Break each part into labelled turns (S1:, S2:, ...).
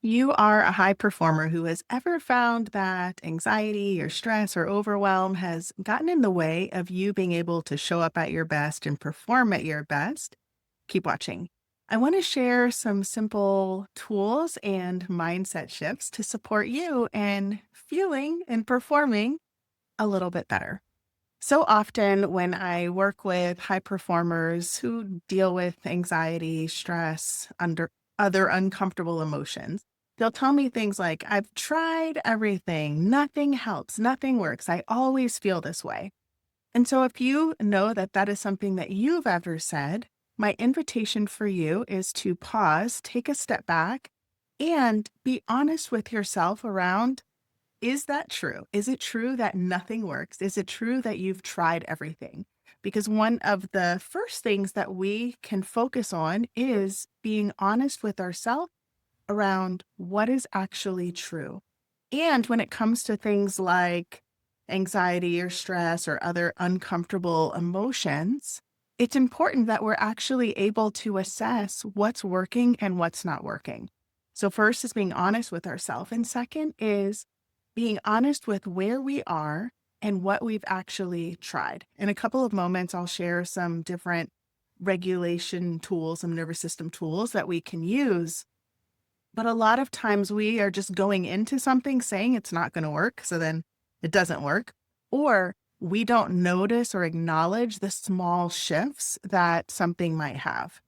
S1: You are a high performer who has ever found that anxiety or stress or overwhelm has gotten in the way of you being able to show up at your best and perform at your best. Keep watching. I want to share some simple tools and mindset shifts to support you in feeling and performing a little bit better. So often, when I work with high performers who deal with anxiety, stress, under other uncomfortable emotions, they'll tell me things like, I've tried everything, nothing helps, nothing works. I always feel this way. And so, if you know that that is something that you've ever said, my invitation for you is to pause, take a step back, and be honest with yourself around, is that true? Is it true that nothing works? Is it true that you've tried everything? Because one of the first things that we can focus on is being honest with ourselves around what is actually true. And when it comes to things like anxiety or stress or other uncomfortable emotions, it's important that we're actually able to assess what's working and what's not working. So, first is being honest with ourselves. And second is being honest with where we are and what we've actually tried. In a couple of moments, I'll share some different regulation tools, some nervous system tools that we can use. But a lot of times we are just going into something saying it's not going to work. So then it doesn't work. Or we don't notice or acknowledge the small shifts that something might have.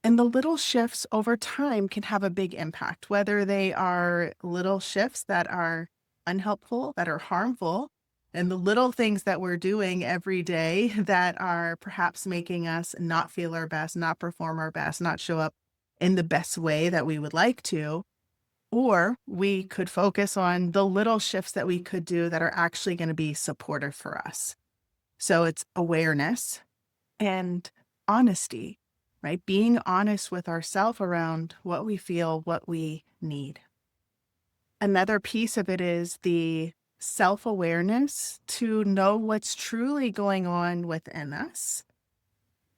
S1: And the little shifts over time can have a big impact, whether they are little shifts that are unhelpful, that are harmful, and the little things that we're doing every day that are perhaps making us not feel our best, not perform our best, not show up in the best way that we would like to. Or we could focus on the little shifts that we could do that are actually going to be supportive for us. So it's awareness and honesty, right? Being honest with ourselves around what we feel, what we need. Another piece of it is the self awareness to know what's truly going on within us.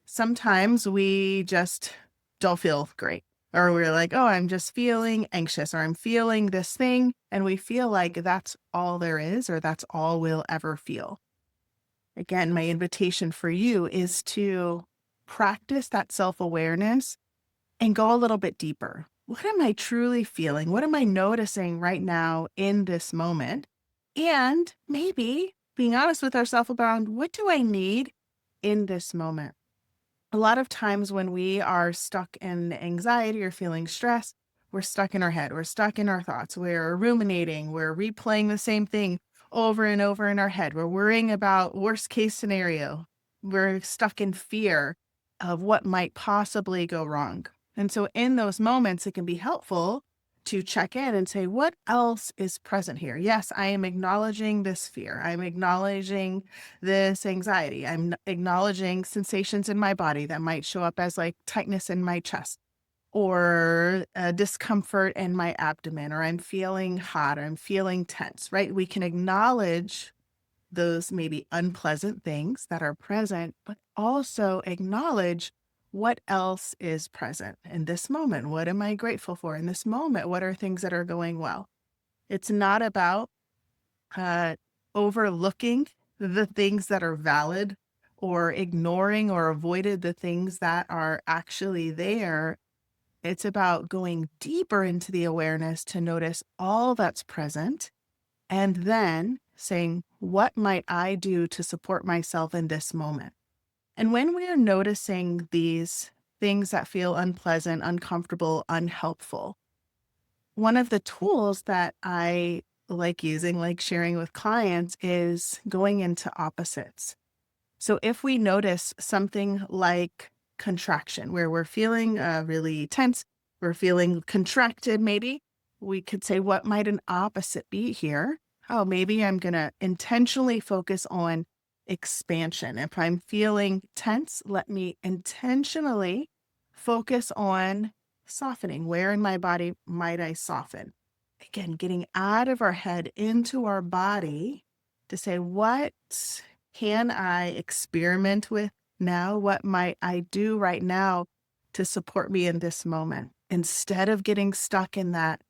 S1: Sometimes we just don't feel great, or we're like, oh, I'm just feeling anxious, or I'm feeling this thing. And we feel like that's all there is, or that's all we'll ever feel. Again, my invitation for you is to practice that self awareness and go a little bit deeper. What am I truly feeling? What am I noticing right now in this moment? And maybe being honest with ourselves about what do I need in this moment? A lot of times when we are stuck in anxiety or feeling stress, we're stuck in our head, we're stuck in our thoughts, we're ruminating, we're replaying the same thing over and over in our head. We're worrying about worst case scenario. We're stuck in fear of what might possibly go wrong. And so in those moments, it can be helpful to check in and say, what else is present here? Yes, I am acknowledging this fear. I'm acknowledging this anxiety. I'm acknowledging sensations in my body that might show up as like tightness in my chest or discomfort in my abdomen, or I'm feeling hot, or I'm feeling tense, right? We can acknowledge those maybe unpleasant things that are present, but also acknowledge what else is present in this moment. What am I grateful for in this moment? What are things that are going well? It's not about uh, overlooking the things that are valid or ignoring or avoided the things that are actually there. It's about going deeper into the awareness to notice all that's present and then saying, what might I do to support myself in this moment? And when we are noticing these things that feel unpleasant, uncomfortable, unhelpful, one of the tools that I like using, like sharing with clients, is going into opposites. So if we notice something like contraction, where we're feeling really tense, we're feeling contracted, maybe we could say, what might an opposite be here? Oh, maybe I'm going to intentionally focus on expansion. If I'm feeling tense, let me intentionally focus on softening. Where in my body might I soften? Again, getting out of our head into our body to say, what can I experiment with now? What might I do right now to support me in this moment? Instead of getting stuck in that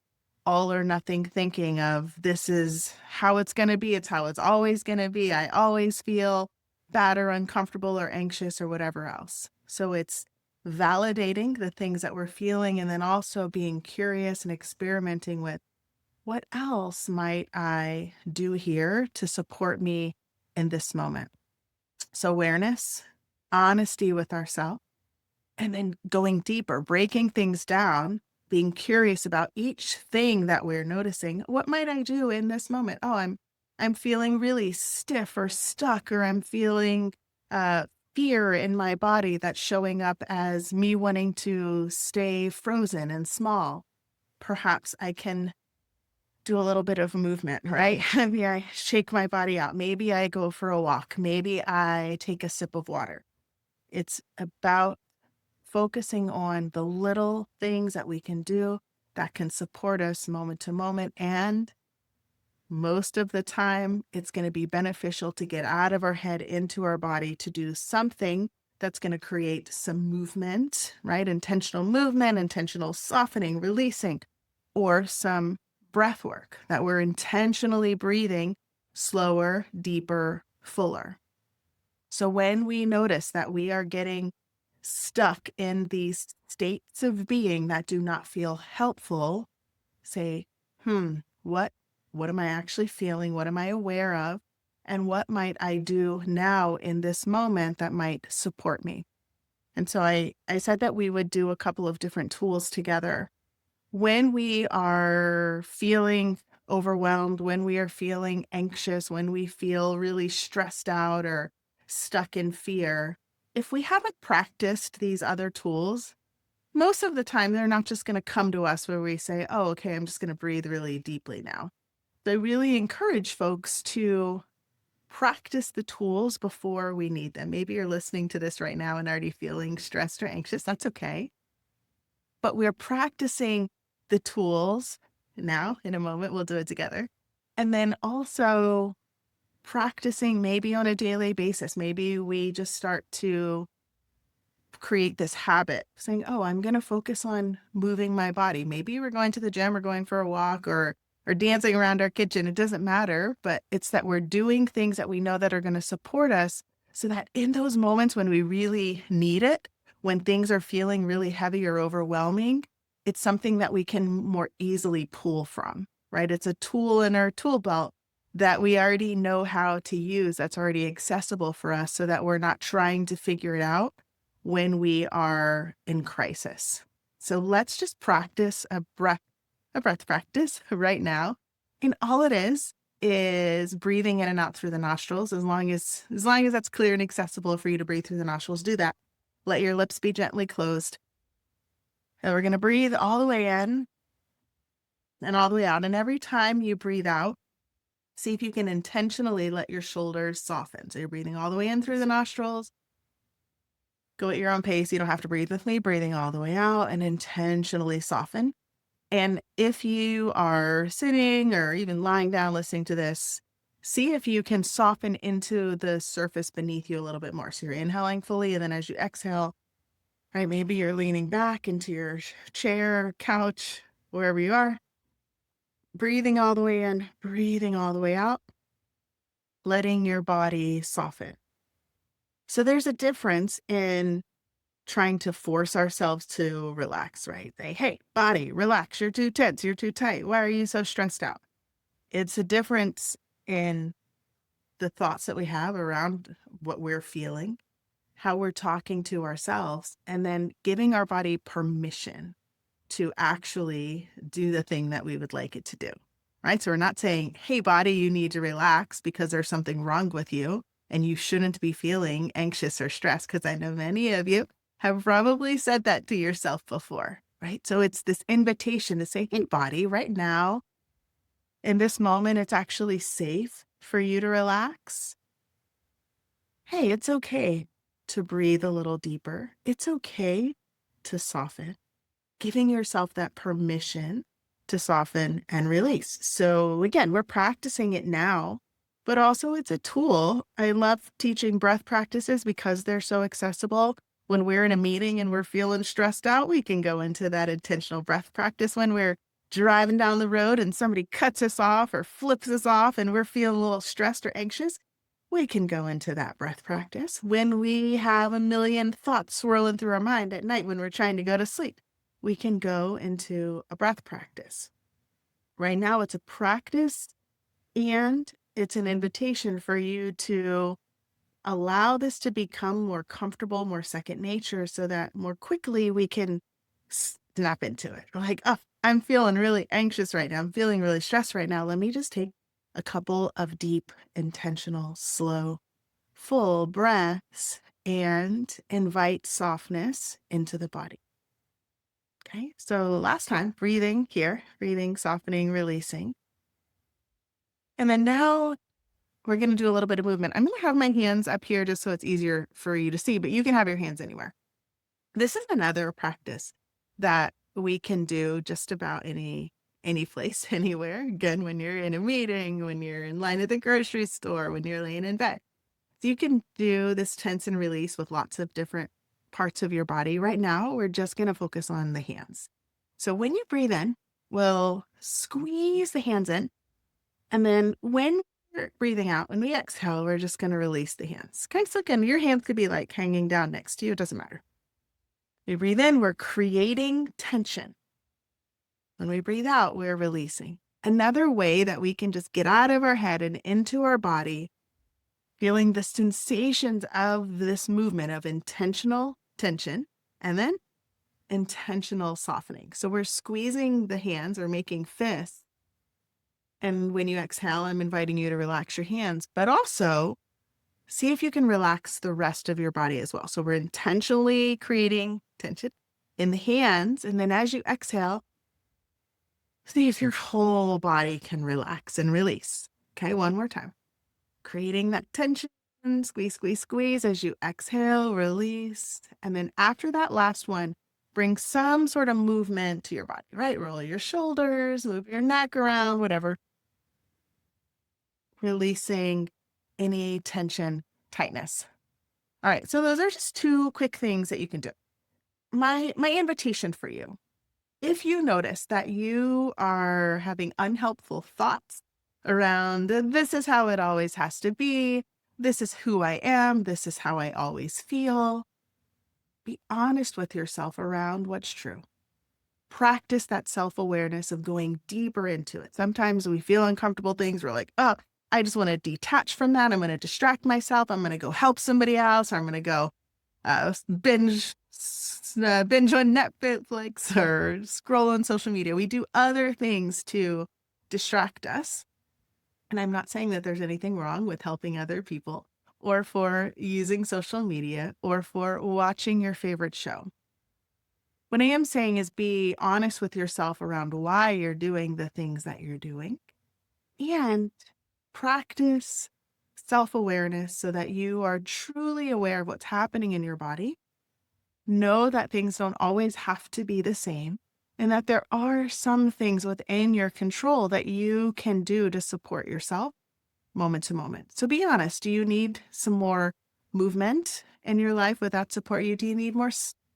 S1: all or nothing thinking of this is how it's going to be. It's how it's always going to be. I always feel bad or uncomfortable or anxious or whatever else. So it's validating the things that we're feeling and then also being curious and experimenting with what else might I do here to support me in this moment. So awareness, honesty with ourselves, and then going deeper, breaking things down, being curious about each thing that we're noticing. What might I do in this moment? Oh, I'm feeling really stiff or stuck, or I'm feeling uh, fear in my body that's showing up as me wanting to stay frozen and small. Perhaps I can do a little bit of movement, right? Maybe I shake my body out. Maybe I go for a walk. Maybe I take a sip of water. It's about focusing on the little things that we can do that can support us moment to moment. And most of the time, it's going to be beneficial to get out of our head into our body to do something that's going to create some movement, right? Intentional movement, intentional softening, releasing, or some breath work that we're intentionally breathing slower, deeper, fuller. So when we notice that we are getting stuck in these states of being that do not feel helpful, say, what what am I actually feeling? What am I aware of? And what might I do now in this moment that might support me? And so I said that we would do a couple of different tools together. When we are feeling overwhelmed, when we are feeling anxious, when we feel really stressed out or stuck in fear, if we haven't practiced these other tools, most of the time they're not just going to come to us where we say, oh, okay, I'm just going to breathe really deeply now. They really encourage folks to practice the tools before we need them. Maybe you're listening to this right now and already feeling stressed or anxious. That's okay. But we're practicing the tools now. In a moment, we'll do it together. And then also practicing maybe on a daily basis. Maybe we just start to create this habit saying, oh, I'm going to focus on moving my body. Maybe we're going to the gym or going for a walk or dancing around our kitchen. It doesn't matter, but it's that we're doing things that we know that are going to support us so that in those moments when we really need it, when things are feeling really heavy or overwhelming, it's something that we can more easily pull from, right? It's a tool in our tool belt that we already know how to use, that's already accessible for us so that we're not trying to figure it out when we are in crisis. So let's just practice a breath practice right now. And all it is breathing in and out through the nostrils. As long as that's clear and accessible for you to breathe through the nostrils, do that. Let your lips be gently closed. And we're going to breathe all the way in and all the way out. And every time you breathe out, see if you can intentionally let your shoulders soften. So you're breathing all the way in through the nostrils. Go at your own pace. You don't have to breathe with me. Breathing all the way out and intentionally soften. And if you are sitting or even lying down listening to this, see if you can soften into the surface beneath you a little bit more. So you're inhaling fully, and then as you exhale, right, maybe you're leaning back into your chair, couch, wherever you are, breathing all the way in, breathing all the way out, letting your body soften. So there's a difference in trying to force ourselves to relax, right? Say, hey, body, relax. You're too tense. You're too tight. Why are you so stressed out? It's a difference in the thoughts that we have around what we're feeling, how we're talking to ourselves, and then giving our body permission to actually do the thing that we would like it to do, right? So we're not saying, hey, body, you need to relax because there's something wrong with you and you shouldn't be feeling anxious or stressed, because I know many of you have probably said that to yourself before, right? So it's this invitation to say, hey, body, right now, in this moment, it's actually safe for you to relax. Hey, it's okay to breathe a little deeper. It's okay to soften, giving yourself that permission to soften and release. So again, we're practicing it now, but also it's a tool. I love teaching breath practices because they're so accessible. When we're in a meeting and we're feeling stressed out, we can go into that intentional breath practice. When we're driving down the road and somebody cuts us off or flips us off and we're feeling a little stressed or anxious, we can go into that breath practice. When we have a million thoughts swirling through our mind at night when we're trying to go to sleep, we can go into a breath practice. Right now, it's a practice and it's an invitation for you to allow this to become more comfortable, more second nature, so that more quickly we can snap into it. We're like, oh, I'm feeling really anxious right now. I'm feeling really stressed right now. Let me just take a couple of deep, intentional, slow, full breaths and invite softness into the body. Okay. So last time, breathing here, breathing, softening, releasing. And then now we're going to do a little bit of movement. I'm going to have my hands up here just so it's easier for you to see, but you can have your hands anywhere. This is another practice that we can do just about any place, anywhere. Again, when you're in a meeting, when you're in line at the grocery store, when you're laying in bed. So you can do this tense and release with lots of different parts of your body. Right now, we're just going to focus on the hands. So when you breathe in, we'll squeeze the hands in. And then when we're breathing out, when we exhale, we're just going to release the hands. Okay, so again, your hands could be like hanging down next to you. It doesn't matter. We breathe in, we're creating tension. When we breathe out, we're releasing. Another way that we can just get out of our head and into our body, feeling the sensations of this movement of intentional tension and then intentional softening. So we're squeezing the hands or making fists. And when you exhale, I'm inviting you to relax your hands, but also see if you can relax the rest of your body as well. So we're intentionally creating tension in the hands. And then as you exhale, see if your whole body can relax and release. Okay, one more time. Creating that tension, squeeze, squeeze, squeeze as you exhale, release. And then after that last one, bring some sort of movement to your body, right? Roll your shoulders, move your neck around, whatever. Releasing any tension, tightness. All right, so those are just two quick things that you can do. My invitation for you, if you notice that you are having unhelpful thoughts around this is how it always has to be, this is who I am, this is how I always feel, be honest with yourself around what's true. Practice that self-awareness of going deeper into it. Sometimes we feel uncomfortable things. We're like, oh, I just want to detach from that. I'm going to distract myself. I'm going to go help somebody else. Or I'm going to go binge on Netflix or scroll on social media. We do other things to distract us. And I'm not saying that there's anything wrong with helping other people or for using social media or for watching your favorite show. What I am saying is be honest with yourself around why you're doing the things that you're doing and practice self-awareness so that you are truly aware of what's happening in your body. Know that things don't always have to be the same and that there are some things within your control that you can do to support yourself moment to moment. So be honest. Do you need some more movement in your life? Would that support you? Do you need more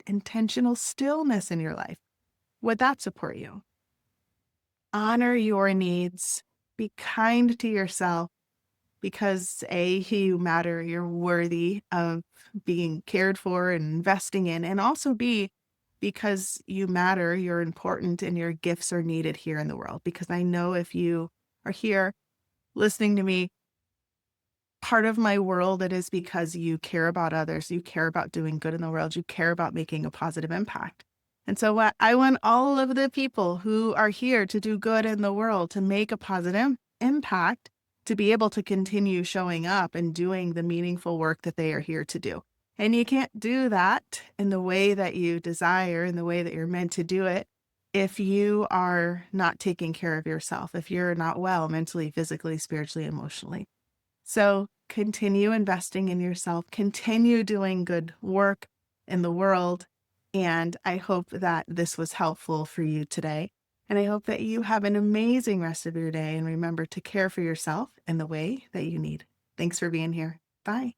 S1: intentional stillness in your life? Would that support you? Honor your needs. Be kind to yourself because A, you matter, you're worthy of being cared for and investing in, and also B, because you matter, you're important and your gifts are needed here in the world. Because I know if you are here listening to me, part of my world, it is because you care about others, you care about doing good in the world, you care about making a positive impact. And so what I want all of the people who are here to do good in the world, to make a positive impact, to be able to continue showing up and doing the meaningful work that they are here to do. And you can't do that in the way that you desire, in the way that you're meant to do it, if you are not taking care of yourself, if you're not well mentally, physically, spiritually, emotionally. So continue investing in yourself, continue doing good work in the world. And I hope that this was helpful for you today. And I hope that you have an amazing rest of your day and remember to care for yourself in the way that you need. Thanks for being here. Bye.